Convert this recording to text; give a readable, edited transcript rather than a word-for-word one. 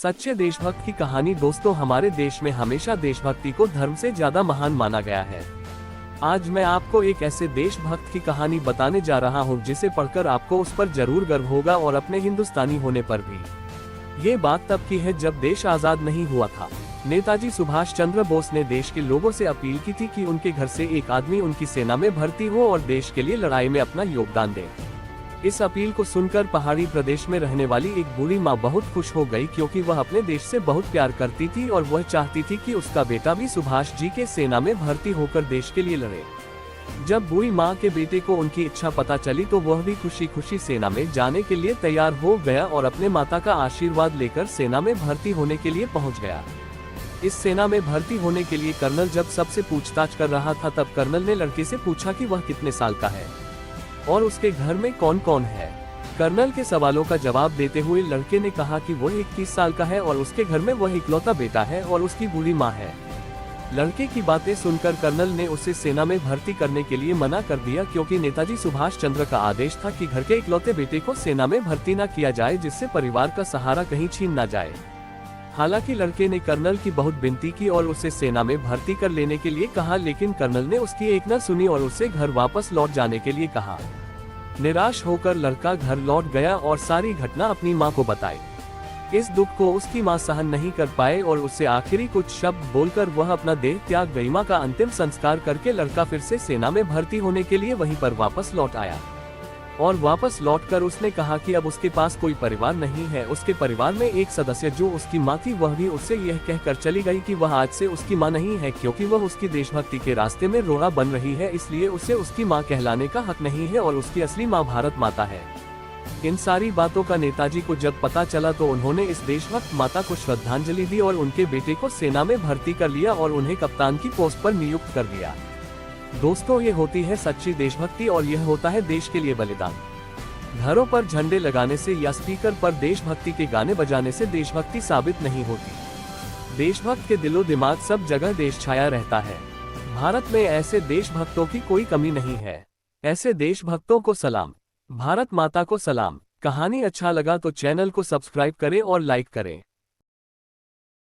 सच्चे देशभक्त की कहानी। दोस्तों, हमारे देश में हमेशा देशभक्ति को धर्म से ज्यादा महान माना गया है। आज मैं आपको एक ऐसे देशभक्त की कहानी बताने जा रहा हूं जिसे पढ़कर आपको उस पर जरूर गर्व होगा और अपने हिंदुस्तानी होने पर भी। ये बात तब की है जब देश आजाद नहीं हुआ था। नेताजी सुभाष चंद्र बोस ने देश के लोगों से अपील की थी कि उनके घर से एक आदमी उनकी सेना में भर्ती हो और देश के लिए लड़ाई में अपना योगदान दे। इस अपील को सुनकर पहाड़ी प्रदेश में रहने वाली एक बूढ़ी माँ बहुत खुश हो गई, क्योंकि वह अपने देश से बहुत प्यार करती थी और वह चाहती थी कि उसका बेटा भी सुभाष जी के सेना में भर्ती होकर देश के लिए लड़े। जब बूढ़ी माँ के बेटे को उनकी इच्छा पता चली तो वह भी खुशी खुशी सेना में जाने के लिए तैयार हो गया और अपने माता का आशीर्वाद लेकर सेना में भर्ती होने के लिए पहुँच गया। इस सेना में भर्ती होने के लिए कर्नल जब सबसे पूछताछ कर रहा था, तब कर्नल ने लड़के से पूछा कि वह कितने साल का है और उसके घर में कौन कौन है। कर्नल के सवालों का जवाब देते हुए लड़के ने कहा कि वह 21 साल का है और उसके घर में वह इकलौता बेटा है और उसकी बूढ़ी माँ है। लड़के की बातें सुनकर कर्नल ने उसे सेना में भर्ती करने के लिए मना कर दिया, क्योंकि नेताजी सुभाष चंद्र का आदेश था कि घर के इकलौते बेटे को सेना में भर्ती न किया जाए, जिससे परिवार का सहारा कहीं छीन न जाए। हालांकि लड़के ने कर्नल की बहुत विनती की और उसे सेना में भर्ती कर लेने के लिए कहा, लेकिन कर्नल ने उसकी एक न सुनी और उसे घर वापस लौट जाने के लिए कहा। निराश होकर लड़का घर लौट गया और सारी घटना अपनी मां को बताई। इस दुख को उसकी मां सहन नहीं कर पाए और उससे आखिरी कुछ शब्द बोलकर वह अपना देह त्याग गई। मां का अंतिम संस्कार करके लड़का फिर से सेना में भर्ती होने के लिए वहीं पर वापस लौट आया और वापस लौटकर उसने कहा कि अब उसके पास कोई परिवार नहीं है। उसके परिवार में एक सदस्य जो उसकी माँ थी, वह भी उससे यह कहकर चली गई कि वह आज से उसकी माँ नहीं है, क्योंकि वह उसकी देशभक्ति के रास्ते में रोड़ा बन रही है, इसलिए उसे उसकी माँ कहलाने का हक नहीं है और उसकी असली माँ भारत माता है। इन सारी बातों का नेताजी को जब पता चला तो उन्होंने इस देशभक्त माता को श्रद्धांजलि दी और उनके बेटे को सेना में भर्ती कर लिया और उन्हें कप्तान की पोस्ट पर नियुक्त कर दिया। दोस्तों, ये होती है सच्ची देशभक्ति और यह होता है देश के लिए बलिदान। घरों पर झंडे लगाने से या स्पीकर पर देशभक्ति के गाने बजाने से देशभक्ति साबित नहीं होती। देशभक्त के दिलो दिमाग सब जगह देश छाया रहता है। भारत में ऐसे देशभक्तों की कोई कमी नहीं है। ऐसे देशभक्तों को सलाम। भारत माता को सलाम। कहानी अच्छा लगा तो चैनल को सब्सक्राइब करें और लाइक करें।